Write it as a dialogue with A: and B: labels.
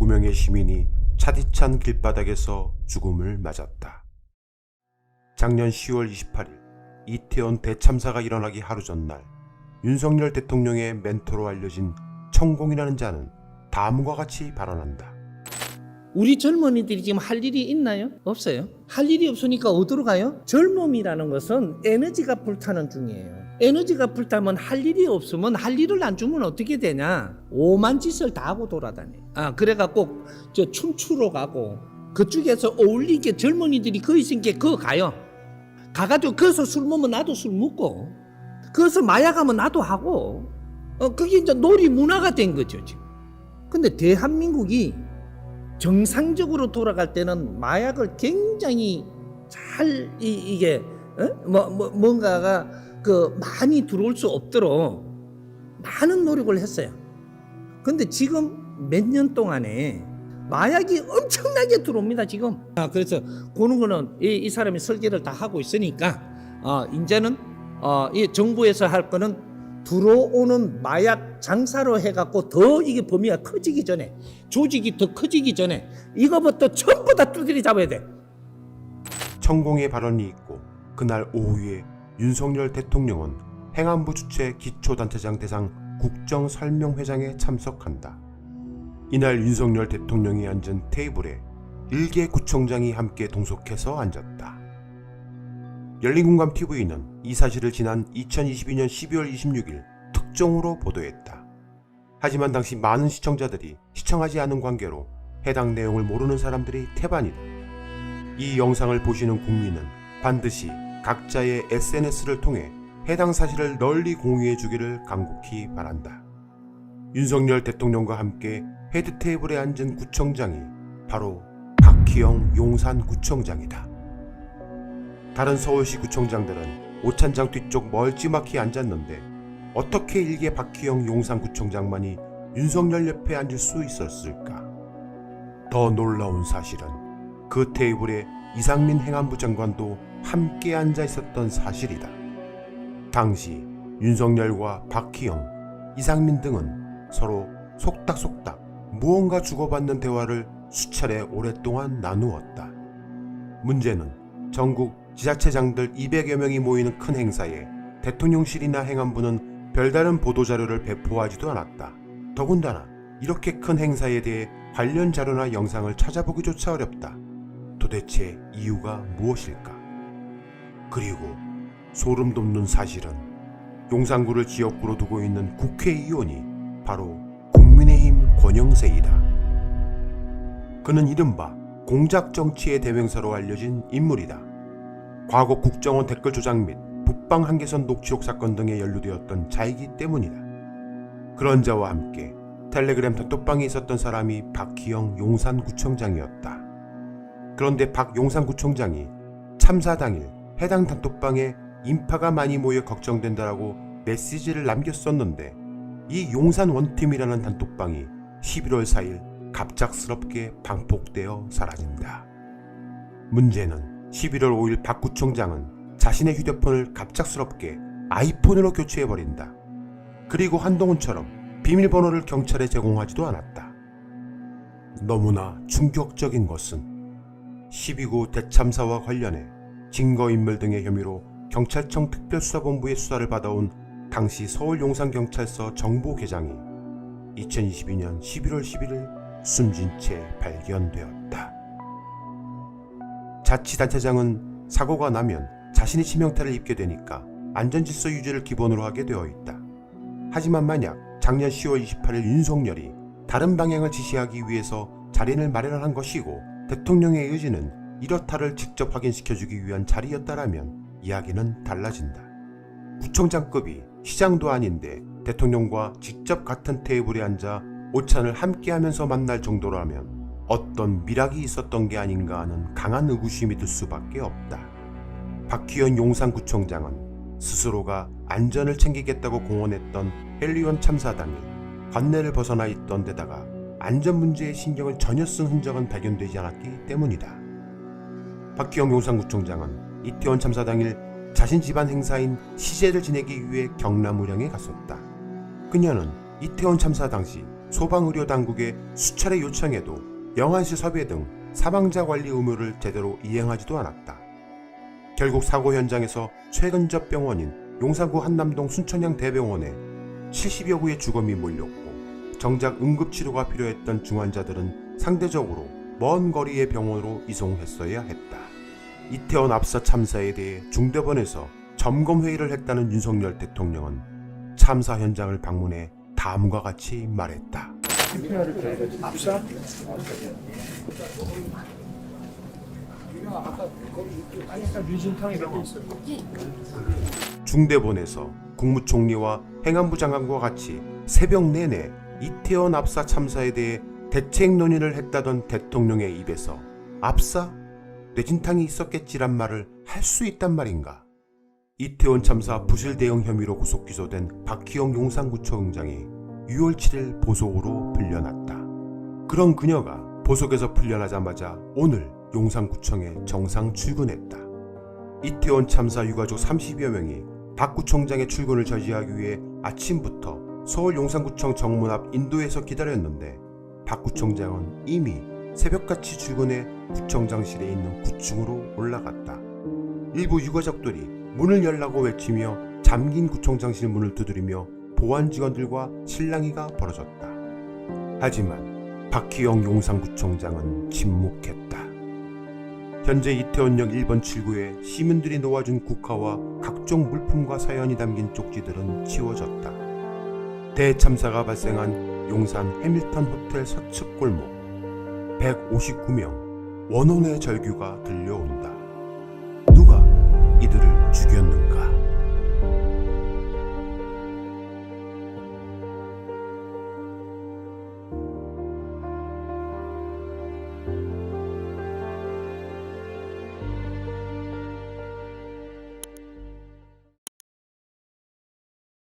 A: 9명의 시민이 차디찬 길바닥에서 죽음을 맞았다. 작년 10월 28일 이태원 대참사가 일어나기 하루 전날 윤석열 대통령의 멘토로 알려진 천공이라는 자는 다음과 같이 발언한다.
B: 우리 젊은이들이 지금 할 일이 있나요? 없어요. 할 일이 없으니까 어디로 가요? 젊음이라는 것은 에너지가 불타는 중이에요. 에너지가 불타면 할 일이 없으면 할 일을 안 주면 어떻게 되냐? 오만 짓을 다 하고 돌아다녀. 그래갖고 저 춤추러 가고 그쪽에서 어울리게 젊은이들이 거 있으니까 그거 가요. 가가지고 거기서 술 먹으면 나도 술 먹고 거기서 마약하면 나도 하고 그게 이제 놀이 문화가 된 거죠 지금. 근데 대한민국이 정상적으로 돌아갈 때는 마약을 굉장히 잘 이게 뭔가가 많이 들어올 수 없도록 많은 노력을 했어요. 근데 지금 몇 년 동안에 마약이 엄청나게 들어옵니다 지금. 그래서 그런 거는 이 사람이 설계를 다 하고 있으니까 이제는 이 정부에서 할 거는 들어오는 마약 장사로 해갖고 더 이게 범위가 커지기 전에 조직이 더 커지기 전에 이거부터 전부 다 두드려 잡아야 돼.
A: 천공의 발언이 있고 그날 오후에 윤석열 대통령은 행안부 주최 기초단체장 대상 국정설명회장에 참석한다. 이날 윤석열 대통령이 앉은 테이블에 1개 구청장이 함께 동석해서 앉았다. 열린공감TV는 이 사실을 지난 2022년 12월 26일 특종으로 보도했다. 하지만 당시 많은 시청자들이 시청하지 않은 관계로 해당 내용을 모르는 사람들이 태반이다. 이 영상을 보시는 국민은 반드시 각자의 SNS를 통해 해당 사실을 널리 공유해 주기를 간곡히 바란다. 윤석열 대통령과 함께 헤드테이블에 앉은 구청장이 바로 박희영 용산구청장이다. 다른 서울시 구청장들은 오찬장 뒤쪽 멀찌마키 앉았는데 어떻게 일개 박희영 용산구청장만이 윤석열 옆에 앉을 수 있었을까? 더 놀라운 사실은 그 테이블에 이상민 행안부 장관도 함께 앉아 있었던 사실이다. 당시 윤석열과 박희영, 이상민 등은 서로 속닥속닥 무언가 주고받는 대화를 수차례 오랫동안 나누었다. 문제는 전국 지자체장들 200여 명이 모이는 큰 행사에 대통령실이나 행안부는 별다른 보도자료를 배포하지도 않았다. 더군다나 이렇게 큰 행사에 대해 관련 자료나 영상을 찾아보기조차 어렵다. 도대체 이유가 무엇일까? 그리고 소름 돋는 사실은 용산구를 지역구로 두고 있는 국회의원이 바로 국민의힘 권영세이다. 그는 이른바 공작정치의 대명사로 알려진 인물이다. 과거 국정원 댓글 조작 및 북방 한계선 녹취록 사건 등에 연루되었던 자이기 때문이다. 그런 자와 함께 텔레그램 단톡방에 있었던 사람이 박희영 용산구청장이었다. 그런데 박 용산구청장이 참사 당일 해당 단톡방에 인파가 많이 모여 걱정된다라고 메시지를 남겼었는데 이 용산원팀이라는 단톡방이 11월 4일 갑작스럽게 방폭되어 사라진다. 문제는 11월 5일 박 구청장은 자신의 휴대폰을 갑작스럽게 아이폰으로 교체해버린다. 그리고 한동훈처럼 비밀번호를 경찰에 제공하지도 않았다. 너무나 충격적인 것은 12구 대참사와 관련해 증거인멸 등의 혐의로 경찰청 특별수사본부의 수사를 받아온 당시 서울 용산경찰서 정보계장이 2022년 11월 11일 숨진 채 발견되었다. 자치단체장은 사고가 나면 자신이 치명타를 입게 되니까 안전질서 유지를 기본으로 하게 되어 있다. 하지만 만약 작년 10월 28일 윤석열이 다른 방향을 지시하기 위해서 자리를 마련한 것이고 대통령의 의지는 이렇다를 직접 확인시켜주기 위한 자리였다라면 이야기는 달라진다. 구청장급이 시장도 아닌데 대통령과 직접 같은 테이블에 앉아 오찬을 함께하면서 만날 정도라면 어떤 미락이 있었던 게 아닌가 하는 강한 의구심이 들 수밖에 없다. 박희영 용산구청장은 스스로가 안전을 챙기겠다고 공언했던 헬리온 참사 당일 관내를 벗어나 있던 데다가 안전 문제에 신경을 전혀 쓴 흔적은 발견되지 않았기 때문이다. 박희영 용산구청장은 이태원 참사 당일 자신 집안 행사인 시제를 지내기 위해 경남우량에 갔었다. 그녀는 이태원 참사 당시 소방의료당국에 수차례 요청해도 영안실 섭외 등 사망자 관리 의무를 제대로 이행하지도 않았다. 결국 사고 현장에서 최근접 병원인 용산구 한남동 순천향 대병원에 70여 구의 주검이 몰렸고 정작 응급치료가 필요했던 중환자들은 상대적으로 먼 거리의 병원으로 이송했어야 했다. 이태원 압사 참사에 대해 중대본에서 점검회의를 했다는 윤석열 대통령은 참사 현장을 방문해 다음과 같이 말했다.
C: 압사? 유진탕이라고 있어요.
A: 중대본에서 국무총리와 행안부 장관과 같이 새벽 내내 이태원 압사 참사에 대해 대책 논의를 했다던 대통령의 입에서 압사? 뇌진탕이 있었겠지란 말을 할 수 있단 말인가? 이태원 참사 부실 대응 혐의로 구속 기소된 박희영 용산구청장이 6월 7일 보석으로 풀려났다. 그런 그녀가 보석에서 풀려나자마자 오늘 용산구청에 정상 출근했다. 이태원 참사 유가족 30여 명이 박 구청장의 출근을 저지하기 위해 아침부터 서울 용산구청 정문 앞 인도에서 기다렸는데 박 구청장은 이미 새벽같이 출근해 구청장실에 있는 9층으로 올라갔다. 일부 유가족들이 문을 열라고 외치며 잠긴 구청장실 문을 두드리며 보안 직원들과 실랑이가 벌어졌다. 하지만 박희영 용산구청장은 침묵했다. 현재 이태원역 1번 출구에 시민들이 놓아준 국화와 각종 물품과 사연이 담긴 쪽지들은 치워졌다. 대참사가 발생한 용산 해밀턴 호텔 서측 골목 159명 원혼의 절규가 들려온다.